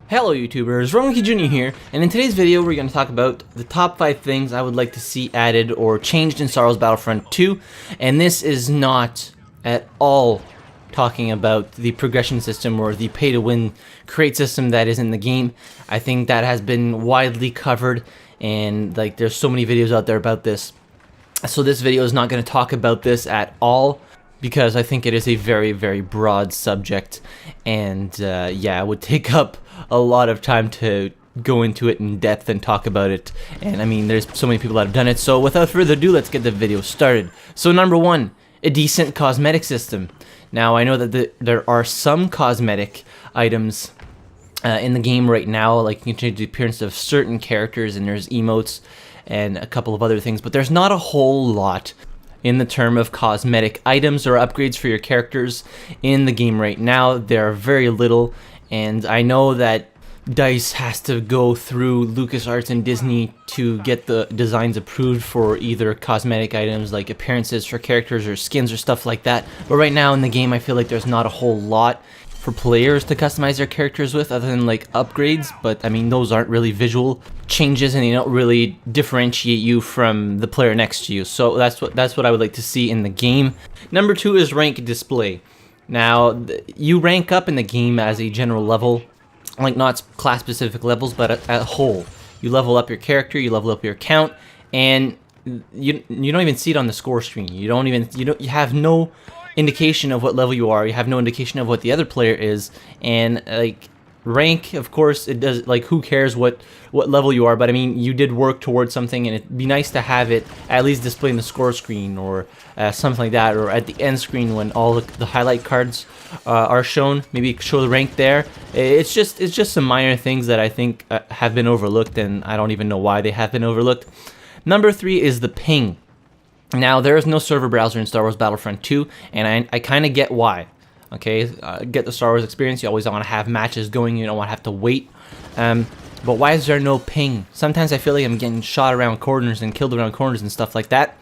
Hello YouTubers, RogueMonkeyJr here, and in today's video we're going to talk about the top 5 things I would like to see added or changed in Star Wars Battlefront 2, and this is not at all talking about the progression system or the pay-to-win crate system that is in the game. I think that has been widely covered, and there's so many videos out there about this, so this video is not going to talk about this at all, because I think it is a very, very broad subject, and yeah, it would take up a lot of time to go into it in depth and talk about it, and I mean, there's so many people that have done it, so without further ado, let's get the video started. So number 1, a decent cosmetic system. Now, I know that there are some cosmetic items in the game right now, like you can change the appearance of certain characters, and there's emotes and a couple of other things, but there's not a whole lot in the term of cosmetic items or upgrades for your characters in the game right now. There are very little, and I know that DICE has to go through LucasArts and Disney to get the designs approved for either cosmetic items like appearances for characters or skins or stuff like that, but right now in the game I feel like there's not a whole lot for players to customize their characters with other than like upgrades, but I mean those aren't really visual changes and they don't really differentiate you from the player next to you, so that's what I would like to see in the game. Number 2 is rank display. Now you rank up in the game as a general level, like not class specific levels, but at a whole. You level up your character, you level up your account, and you don't even see it on the score screen. You have no indication of what level you are. You have no indication of what the other player is, and like rank, of course, it does, like, who cares what level you are, but I mean you did work towards something, and it'd be nice to have it at least display in the score screen or something like that, or at the end screen when all the highlight cards are shown. Maybe show the rank there. It's just some minor things that I think have been overlooked, and I don't even know why they have been overlooked. Number 3 is the ping. Now, there is no server browser in Star Wars Battlefront 2, and I kind of get why. Okay, get the Star Wars experience. You always want to have matches going. You don't want to have to wait. But why is there no ping? Sometimes I feel like I'm getting shot around corners and killed around corners and stuff like that,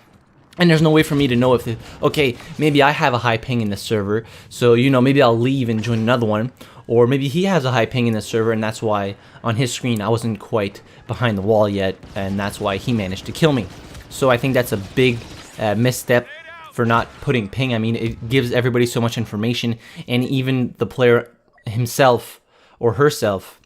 and there's no way for me to know if okay, maybe I have a high ping in this server, so maybe I'll leave and join another one, or maybe he has a high ping in this server, and that's why on his screen I wasn't quite behind the wall yet, and that's why he managed to kill me. So I think that's a big misstep for not putting ping. I mean, it gives everybody so much information, and even the player himself or herself,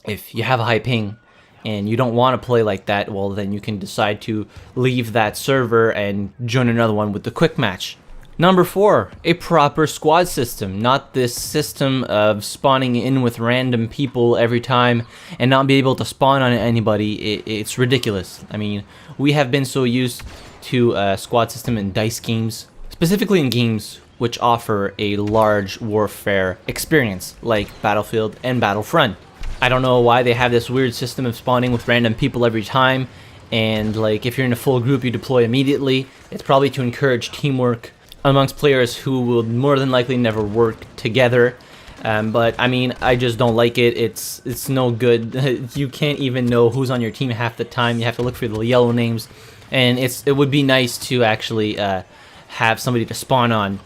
if you have a high ping and you don't want to play like that, well, then you can decide to leave that server and join another one with the quick match. Number 4, a proper squad system, not this system of spawning in with random people every time and not be able to spawn on anybody. It's ridiculous. I mean, we have been so used to a squad system in DICE games, specifically in games which offer a large warfare experience like Battlefield and Battlefront. I don't know why they have this weird system of spawning with random people every time, and like if you're in a full group you deploy immediately. It's probably to encourage teamwork amongst players who will more than likely never work together. But I mean, I just don't like it. It's no good. You can't even know who's on your team half the time. You have to look for the yellow names, and it would be nice to actually have somebody to spawn on,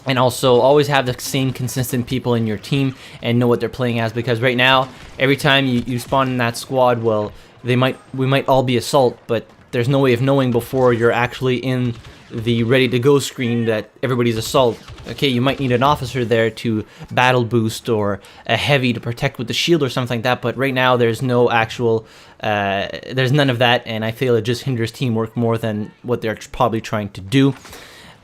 and also always have the same consistent people in your team and know what they're playing as, because right now every time you spawn in that squad, well, we might all be assault, but there's no way of knowing before you're actually in the ready to go screen that everybody's assault. Okay, you might need an officer there to battle boost, or a heavy to protect with the shield or something like that, but right now there's no actual there's none of that, and I feel it just hinders teamwork more than what they're probably trying to do.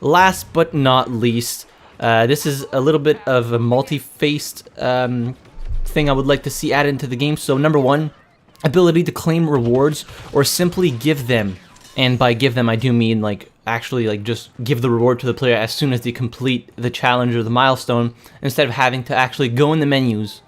Last but not least, this is a little bit of a multi-faced thing I would like to see added into the game. So number 1, ability to claim rewards or simply give them, and by give them I do mean like actually like just give the reward to the player as soon as they complete the challenge or the milestone, instead of having to actually go in the menus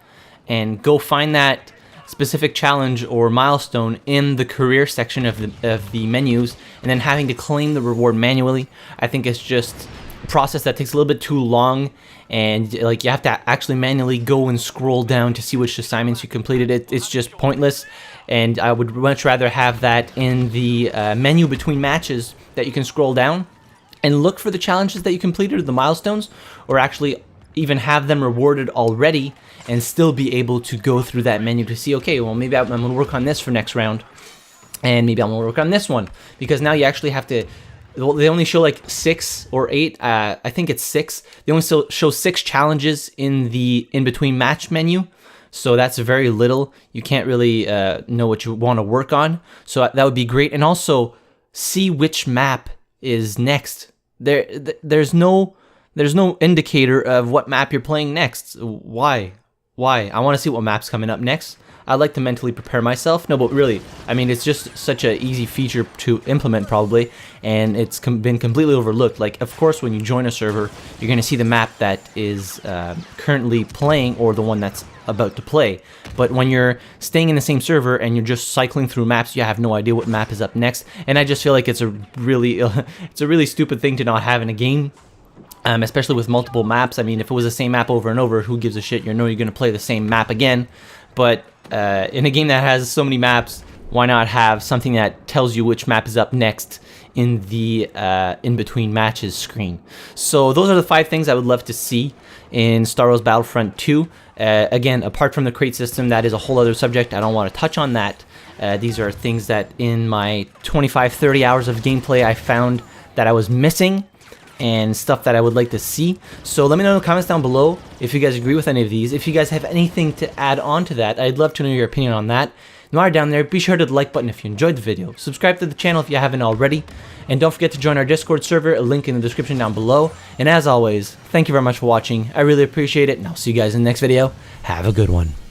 and go find that specific challenge or milestone in the career section of the menus, and then having to claim the reward manually. I think it's just a process that takes a little bit too long, and like you have to actually manually go and scroll down to see which assignments you completed. It's just pointless, and I would much rather have that in the menu between matches, that you can scroll down and look for the challenges that you completed or the milestones, or actually even have them rewarded already and still be able to go through that menu to see, okay, well, maybe I'm going to work on this for next round, and maybe I'm going to work on this one, because now you actually have to. Well, they only show like 6 or 8. I think it's 6. They only still show 6 challenges in the in-between match menu. So that's very little. You can't really know what you want to work on. So that would be great. And also see which map is next. There's no indicator of what map you're playing next. Why? I want to see what map's coming up next. I like to mentally prepare myself. No, but really, I mean, it's just such an easy feature to implement probably, and it's been completely overlooked. Like, of course, when you join a server, you're going to see the map that is currently playing or the one that's about to play. But when you're staying in the same server and you're just cycling through maps, you have no idea what map is up next. And I just feel like it's a really stupid thing to not have in a game. Especially with multiple maps. I mean, if it was the same map over and over, who gives a shit? You know you're going to play the same map again. But in a game that has so many maps, why not have something that tells you which map is up next in the in-between matches screen? So those are the 5 things I would love to see in Star Wars Battlefront 2. Again, apart from the crate system, that is a whole other subject. I don't want to touch on that. These are things that in my 25-30 hours of gameplay I found that I was missing, and stuff that I would like to see. So let me know in the comments down below if you guys agree with any of these. If you guys have anything to add on to that, I'd love to know your opinion on that. While you're down there, be sure to hit the like button if you enjoyed the video. Subscribe to the channel if you haven't already. And don't forget to join our Discord server, a link in the description down below. And as always, thank you very much for watching. I really appreciate it, and I'll see you guys in the next video. Have a good one.